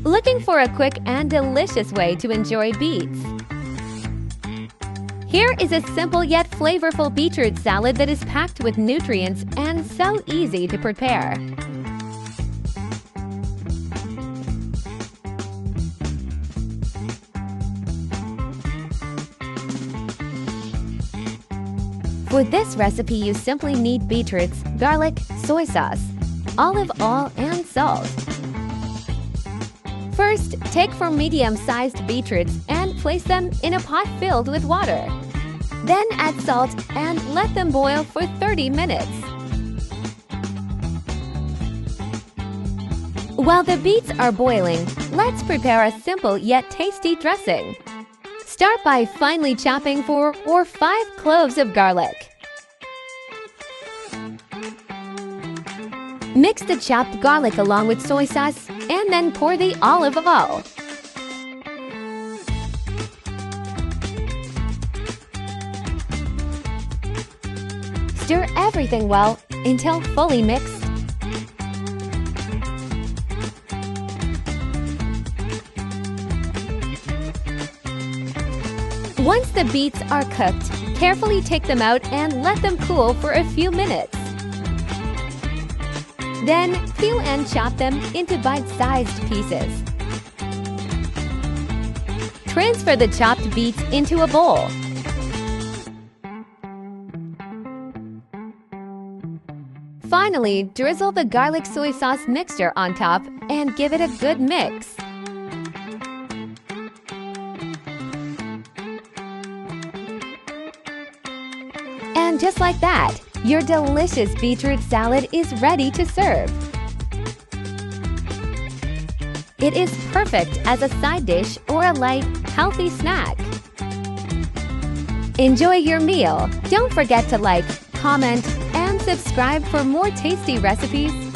Looking for a quick and delicious way to enjoy beets? Here is a simple yet flavorful beetroot salad that is packed with nutrients and so easy to prepare. For this recipe, you simply need beetroots, garlic, soy sauce, olive oil, and salt. First, take 4 medium-sized beetroots and place them in a pot filled with water. Then add salt and let them boil for 30 minutes. While the beets are boiling, let's prepare a simple yet tasty dressing. Start by finely chopping 4 or 5 cloves of garlic. Mix the chopped garlic along with soy sauce and then pour the olive oil. Stir everything well until fully mixed. Once the beets are cooked, carefully take them out and let them cool for a few minutes. Then, peel and chop them into bite-sized pieces. Transfer the chopped beets into a bowl. Finally, drizzle the garlic soy sauce mixture on top and give it a good mix. And just like that, your delicious beetroot salad is ready to serve. It is perfect as a side dish or a light, healthy snack. Enjoy your meal. Don't forget to like, comment, and subscribe for more tasty recipes